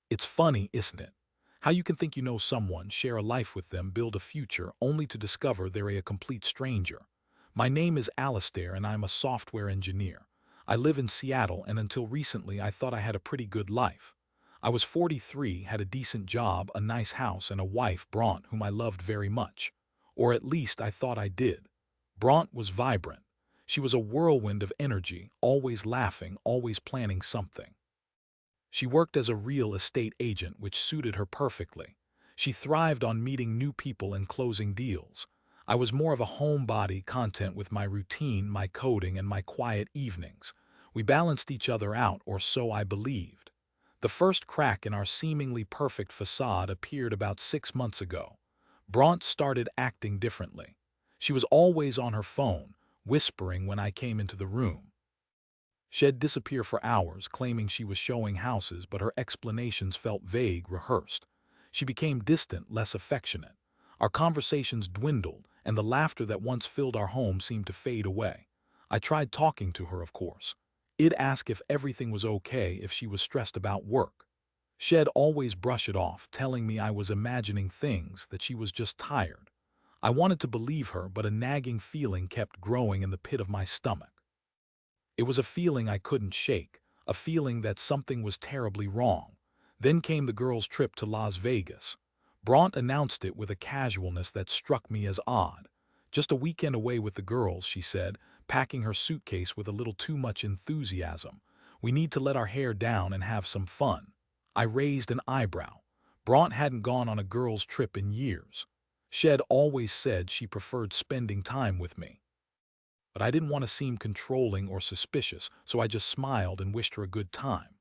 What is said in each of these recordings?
It's funny, isn't it? How you can think you know someone, share a life with them, build a future, only to discover they're a complete stranger. My name is Alistair and I'm a software engineer. I live in Seattle and until recently I thought I had a pretty good life. I was 43, had a decent job, a nice house, and a wife, Bront, whom I loved very much. Or at least I thought I did. Bront was vibrant. She was a whirlwind of energy, always laughing, always planning something. She worked as a real estate agent, which suited her perfectly. She thrived on meeting new people and closing deals. I was more of a homebody, content with my routine, my coding, and my quiet evenings. We balanced each other out, or so I believed. The first crack in our seemingly perfect facade appeared about 6 months ago. Bront started acting differently. She was always on her phone, whispering when I came into the room. She'd disappear for hours, claiming she was showing houses, but her explanations felt vague, rehearsed. She became distant, less affectionate. Our conversations dwindled, and the laughter that once filled our home seemed to fade away. I tried talking to her, of course. I'd ask if everything was okay, if she was stressed about work. She'd always brush it off, telling me I was imagining things, that she was just tired. I wanted to believe her, but a nagging feeling kept growing in the pit of my stomach. It was a feeling I couldn't shake, a feeling that something was terribly wrong. Then came the girls' trip to Las Vegas. Bront announced it with a casualness that struck me as odd. Just a weekend away with the girls, she said, packing her suitcase with a little too much enthusiasm. We need to let our hair down and have some fun. I raised an eyebrow. Bront hadn't gone on a girls' trip in years. She'd always said she preferred spending time with me. But I didn't want to seem controlling or suspicious, so I just smiled and wished her a good time.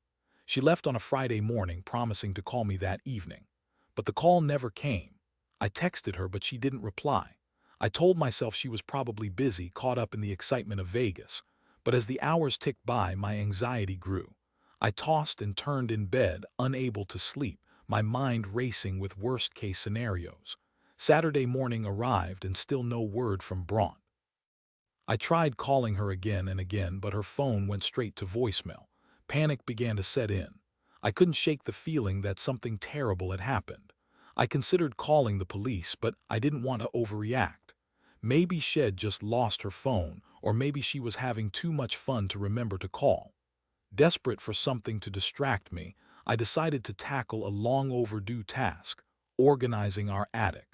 She left on a Friday morning, promising to call me that evening. But the call never came. I texted her, but she didn't reply. I told myself she was probably busy, caught up in the excitement of Vegas. But as the hours ticked by, my anxiety grew. I tossed and turned in bed, unable to sleep, my mind racing with worst-case scenarios. Saturday morning arrived and still no word from Bront. I tried calling her again and again, but her phone went straight to voicemail. Panic began to set in. I couldn't shake the feeling that something terrible had happened. I considered calling the police, but I didn't want to overreact. Maybe she'd just lost her phone, or maybe she was having too much fun to remember to call. Desperate for something to distract me, I decided to tackle a long overdue task: organizing our attic.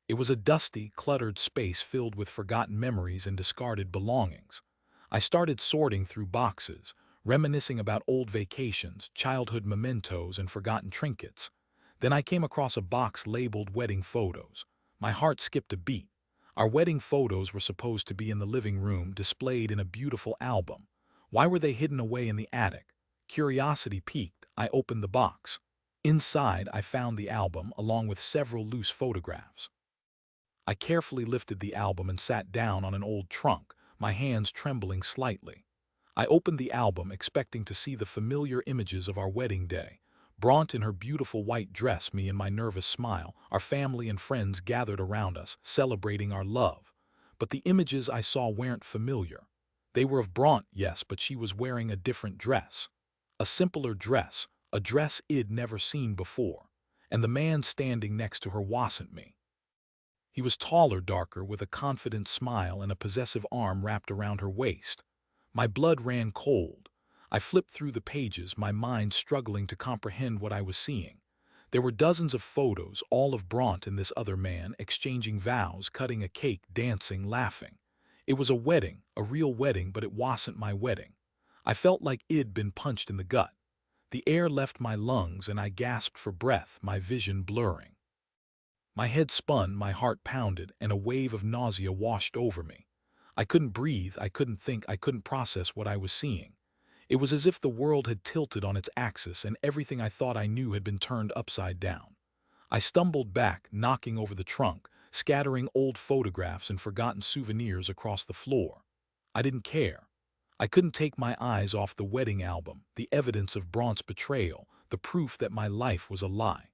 It was a dusty, cluttered space filled with forgotten memories and discarded belongings. I started sorting through boxes, reminiscing about old vacations, childhood mementos, and forgotten trinkets. Then I came across a box labeled wedding photos. My heart skipped a beat. Our wedding photos were supposed to be in the living room, displayed in a beautiful album. Why were they hidden away in the attic? Curiosity piqued. I opened the box. Inside, I found the album, along with several loose photographs. I carefully lifted the album and sat down on an old trunk, my hands trembling slightly. I opened the album, expecting to see the familiar images of our wedding day. Bront in her beautiful white dress, me in my nervous smile, our family and friends gathered around us, celebrating our love. But the images I saw weren't familiar. They were of Bront, yes, but she was wearing a different dress. A simpler dress, a dress I'd never seen before. And the man standing next to her wasn't me. He was taller, darker, with a confident smile and a possessive arm wrapped around her waist. My blood ran cold. I flipped through the pages, my mind struggling to comprehend what I was seeing. There were dozens of photos, all of Bront and this other man, exchanging vows, cutting a cake, dancing, laughing. It was a wedding, a real wedding, but it wasn't my wedding. I felt like I'd been punched in the gut. The air left my lungs and I gasped for breath, my vision blurring. My head spun, my heart pounded, and a wave of nausea washed over me. I couldn't breathe, I couldn't think, I couldn't process what I was seeing. It was as if the world had tilted on its axis and everything I thought I knew had been turned upside down. I stumbled back, knocking over the trunk, scattering old photographs and forgotten souvenirs across the floor. I didn't care. I couldn't take my eyes off the wedding album, the evidence of Bront's betrayal, the proof that my life was a lie.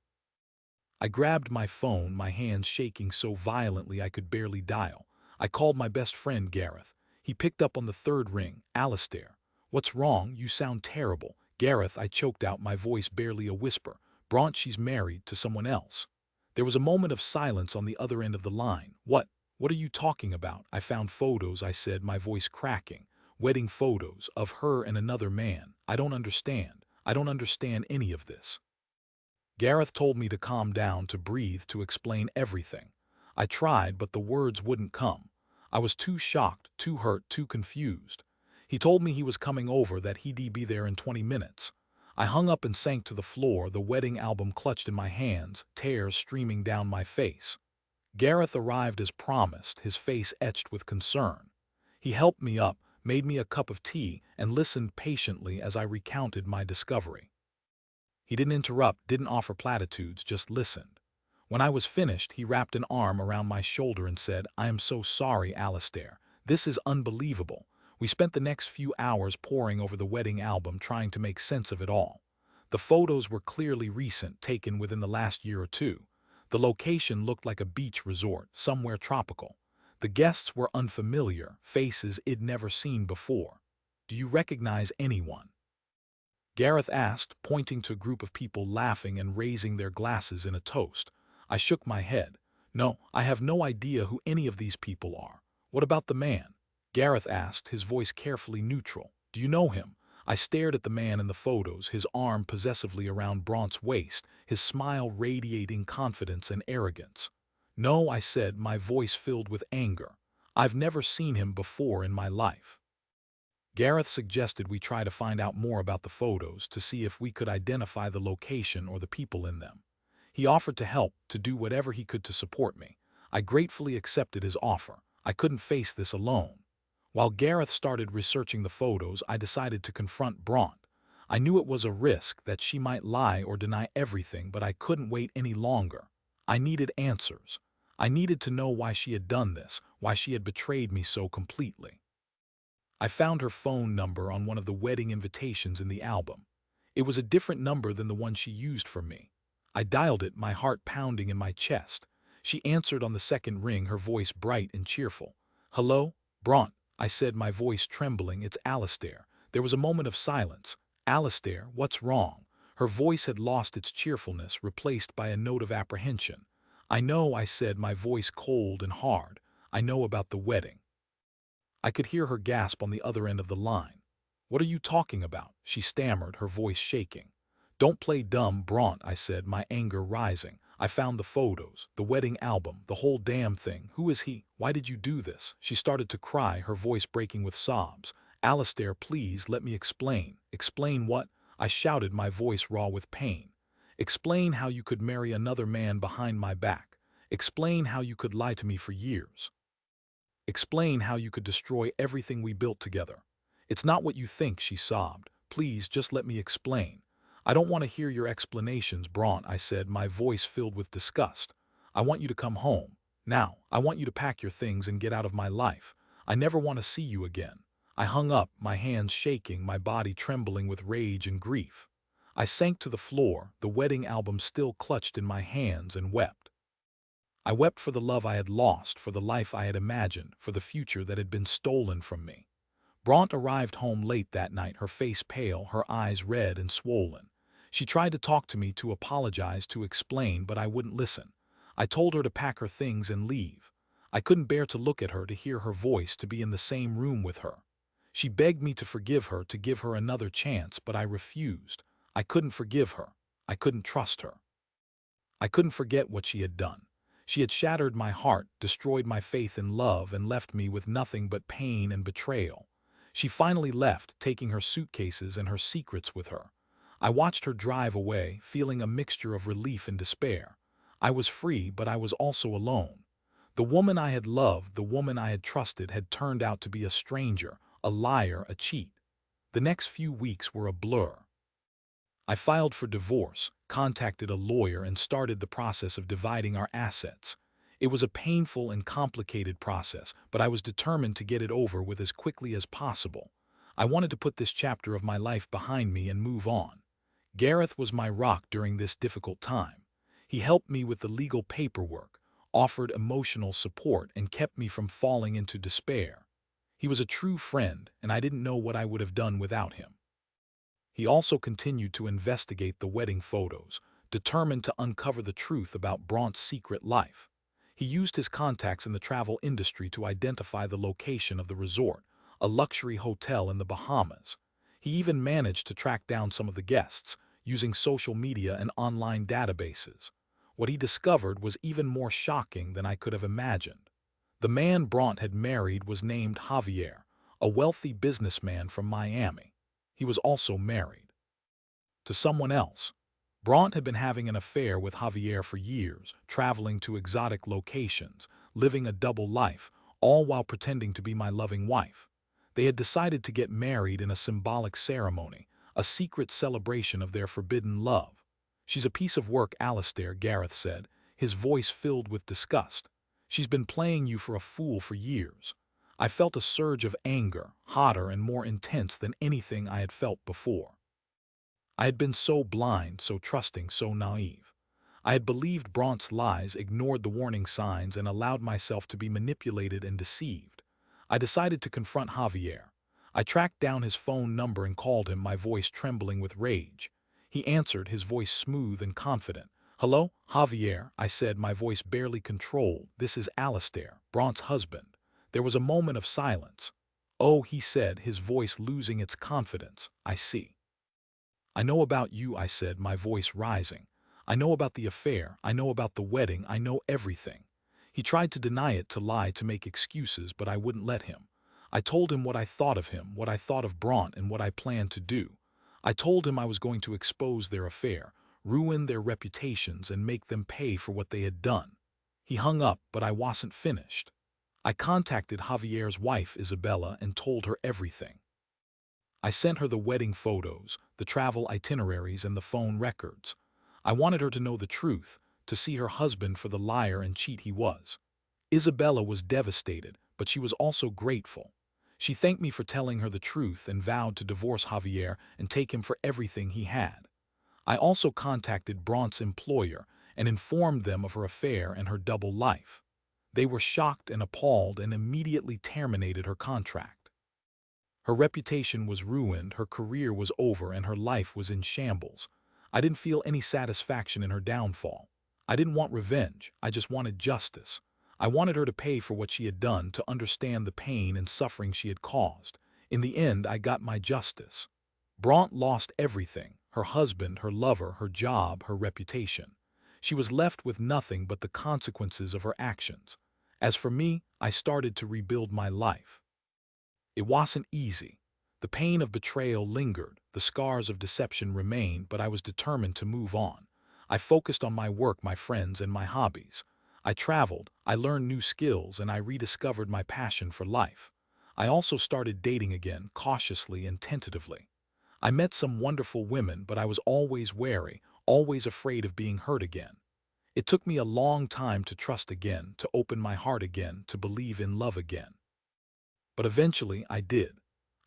I grabbed my phone, my hands shaking so violently I could barely dial. I called my best friend, Gareth. He picked up on the third ring. "Alistair, what's wrong? You sound terrible. Gareth, I choked out, my voice barely a whisper. Bront, she's married to someone else. There was a moment of silence on the other end of the line. What are you talking about? I found photos, I said, my voice cracking. Wedding photos of her and another man. I don't understand. I don't understand any of this. Gareth told me to calm down, to breathe, to explain everything. I tried, but the words wouldn't come. I was too shocked, too hurt, too confused. He told me he was coming over, that he'd be there in 20 minutes. I hung up and sank to the floor, the wedding album clutched in my hands, tears streaming down my face. Gareth arrived as promised, his face etched with concern. He helped me up, made me a cup of tea, and listened patiently as I recounted my discovery. He didn't interrupt, didn't offer platitudes, just listened. When I was finished, he wrapped an arm around my shoulder and said, "I am so sorry, Alistair. This is unbelievable." We spent the next few hours poring over the wedding album, trying to make sense of it all. The photos were clearly recent, taken within the last year or two. The location looked like a beach resort, somewhere tropical. The guests were unfamiliar, faces I'd never seen before. "Do you recognize anyone?" Gareth asked, pointing to a group of people laughing and raising their glasses in a toast. I shook my head. "No, I have no idea who any of these people are." "What about the man?" Gareth asked, his voice carefully neutral. "Do you know him?" I stared at the man in the photos, his arm possessively around Bront's waist, his smile radiating confidence and arrogance. "No," I said, my voice filled with anger. "I've never seen him before in my life." Gareth suggested we try to find out more about the photos, to see if we could identify the location or the people in them. He offered to help, to do whatever he could to support me. I gratefully accepted his offer. I couldn't face this alone. While Gareth started researching the photos, I decided to confront Bront. I knew it was a risk, that she might lie or deny everything, but I couldn't wait any longer. I needed answers. I needed to know why she had done this, why she had betrayed me so completely. I found her phone number on one of the wedding invitations in the album. It was a different number than the one she used for me. I dialed it, my heart pounding in my chest. She answered on the second ring, her voice bright and cheerful. "Hello, Bront," I said, my voice trembling. "It's Alistair." There was a moment of silence. "Alistair, what's wrong?" Her voice had lost its cheerfulness, replaced by a note of apprehension. "I know," I said, my voice cold and hard. "I know about the wedding." I could hear her gasp on the other end of the line. "What are you talking about?" she stammered, her voice shaking. "Don't play dumb, Bront," I said, my anger rising. "I found the photos, the wedding album, the whole damn thing. Who is he? Why did you do this?" She started to cry, her voice breaking with sobs. "Alistair, please, let me explain." "Explain what?" I shouted, my voice raw with pain. "Explain how you could marry another man behind my back. Explain how you could lie to me for years. Explain how you could destroy everything we built together." "It's not what you think," she sobbed. "Please, just let me explain." "I don't want to hear your explanations, Bront," I said, my voice filled with disgust. "I want you to come home. Now, I want you to pack your things and get out of my life. I never want to see you again." I hung up, my hands shaking, my body trembling with rage and grief. I sank to the floor, the wedding album still clutched in my hands, and wept. I wept for the love I had lost, for the life I had imagined, for the future that had been stolen from me. Bront arrived home late that night, her face pale, her eyes red and swollen. She tried to talk to me, to apologize, to explain, but I wouldn't listen. I told her to pack her things and leave. I couldn't bear to look at her, to hear her voice, to be in the same room with her. She begged me to forgive her, to give her another chance, but I refused. I couldn't forgive her. I couldn't trust her. I couldn't forget what she had done. She had shattered my heart, destroyed my faith in love, and left me with nothing but pain and betrayal. She finally left, taking her suitcases and her secrets with her. I watched her drive away, feeling a mixture of relief and despair. I was free, but I was also alone. The woman I had loved, the woman I had trusted, had turned out to be a stranger, a liar, a cheat. The next few weeks were a blur. I filed for divorce, contacted a lawyer, and started the process of dividing our assets. It was a painful and complicated process, but I was determined to get it over with as quickly as possible. I wanted to put this chapter of my life behind me and move on. Gareth was my rock during this difficult time. He helped me with the legal paperwork, offered emotional support, and kept me from falling into despair. He was a true friend, and I didn't know what I would have done without him. He also continued to investigate the wedding photos, determined to uncover the truth about Braunt's secret life. He used his contacts in the travel industry to identify the location of the resort, a luxury hotel in the Bahamas. He even managed to track down some of the guests, using social media and online databases. What he discovered was even more shocking than I could have imagined. The man Braunt had married was named Javier, a wealthy businessman from Miami. He was also married to someone else. Braunt had been having an affair with Javier for years, traveling to exotic locations, living a double life, all while pretending to be my loving wife. They had decided to get married in a symbolic ceremony, a secret celebration of their forbidden love. "She's a piece of work, Alistair," Gareth said, his voice filled with disgust. "She's been playing you for a fool for years." I felt a surge of anger, hotter and more intense than anything I had felt before. I had been so blind, so trusting, so naive. I had believed Braunt's lies, ignored the warning signs, and allowed myself to be manipulated and deceived. I decided to confront Javier. I tracked down his phone number and called him, my voice trembling with rage. He answered, his voice smooth and confident. "Hello, Javier," I said, my voice barely controlled. "This is Alistair, Braunt's husband." There was a moment of silence. "Oh," he said, his voice losing its confidence. "I see. I know about you," I said, my voice rising. "I know about the affair, I know about the wedding, I know everything." He tried to deny it, to lie, to make excuses, but I wouldn't let him. I told him what I thought of him, what I thought of Braunt, and what I planned to do. I told him I was going to expose their affair, ruin their reputations, and make them pay for what they had done. He hung up, but I wasn't finished. I contacted Javier's wife, Isabella, and told her everything. I sent her the wedding photos, the travel itineraries, and the phone records. I wanted her to know the truth, to see her husband for the liar and cheat he was. Isabella was devastated, but she was also grateful. She thanked me for telling her the truth and vowed to divorce Javier and take him for everything he had. I also contacted Braunt's employer and informed them of her affair and her double life. They were shocked and appalled and immediately terminated her contract. Her reputation was ruined, her career was over, and her life was in shambles. I didn't feel any satisfaction in her downfall. I didn't want revenge, I just wanted justice. I wanted her to pay for what she had done, to understand the pain and suffering she had caused. In the end, I got my justice. Braunt lost everything: her husband, her lover, her job, her reputation. She was left with nothing but the consequences of her actions. As for me, I started to rebuild my life. It wasn't easy. The pain of betrayal lingered, the scars of deception remained, but I was determined to move on. I focused on my work, my friends, and my hobbies. I traveled, I learned new skills, and I rediscovered my passion for life. I also started dating again, cautiously and tentatively. I met some wonderful women, but I was always wary, always afraid of being hurt again. It took me a long time to trust again, to open my heart again, to believe in love again. But eventually I did.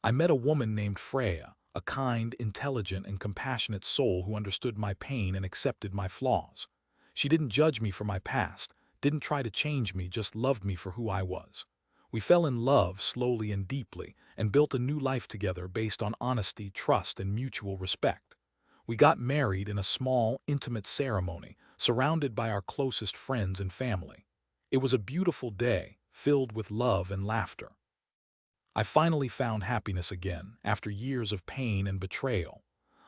I met a woman named Freya, a kind, intelligent, and compassionate soul who understood my pain and accepted my flaws. She didn't judge me for my past, didn't try to change me, just loved me for who I was. We fell in love slowly and deeply, and built a new life together based on honesty, trust, and mutual respect. We got married in a small, intimate ceremony, surrounded by our closest friends and family. It was a beautiful day, filled with love and laughter. I finally found happiness again, after years of pain and betrayal.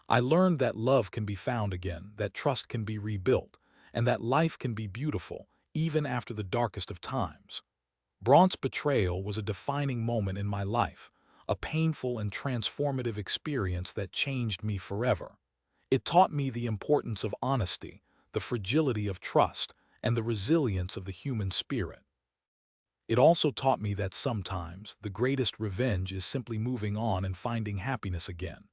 I learned that love can be found again, that trust can be rebuilt, and that life can be beautiful, even after the darkest of times. Braunt's betrayal was a defining moment in my life, a painful and transformative experience that changed me forever. It taught me the importance of honesty, the fragility of trust, and the resilience of the human spirit. It also taught me that sometimes the greatest revenge is simply moving on and finding happiness again.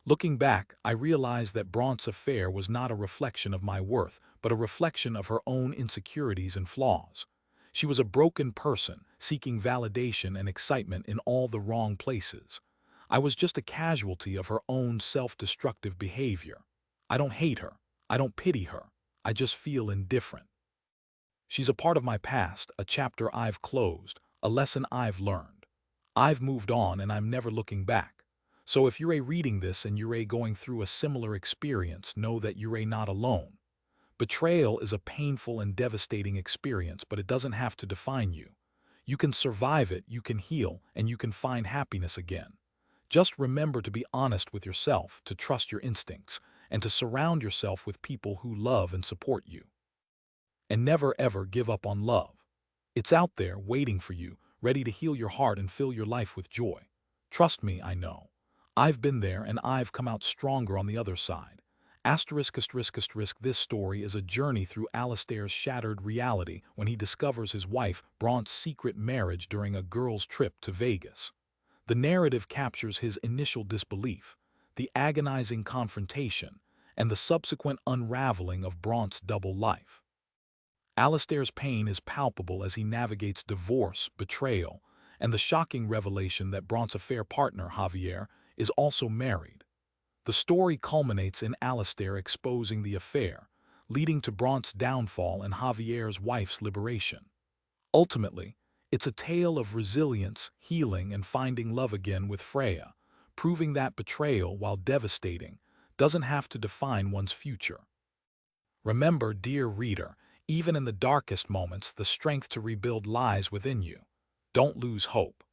Looking back, I realized that Braunt's affair was not a reflection of my worth, but a reflection of her own insecurities and flaws. She was a broken person, seeking validation and excitement in all the wrong places. I was just a casualty of her own self-destructive behavior. I don't hate her. I don't pity her. I just feel indifferent. She's a part of my past, a chapter I've closed, a lesson I've learned. I've moved on and I'm never looking back. So if you're reading this and you're going through a similar experience, know that you're not alone. Betrayal is a painful and devastating experience, but it doesn't have to define you. You can survive it, you can heal, and you can find happiness again. Just remember to be honest with yourself, to trust your instincts, and to surround yourself with people who love and support you. And never ever give up on love. It's out there waiting for you, ready to heal your heart and fill your life with joy. Trust me, I know. I've been there and I've come out stronger on the other side. This story is a journey through Alistair's shattered reality when he discovers his wife Braunt's secret marriage during a girl's trip to Vegas. The narrative captures his initial disbelief, the agonizing confrontation, and the subsequent unraveling of Braunt's double life. Alistair's pain is palpable as he navigates divorce, betrayal, and the shocking revelation that Braunt's affair partner, Javier, is also married. The story culminates in Alistair exposing the affair, leading to Braunt's downfall and Javier's wife's liberation. Ultimately, it's a tale of resilience, healing, and finding love again with Freya, proving that betrayal, while devastating, doesn't have to define one's future. Remember, dear reader, even in the darkest moments, the strength to rebuild lies within you. Don't lose hope.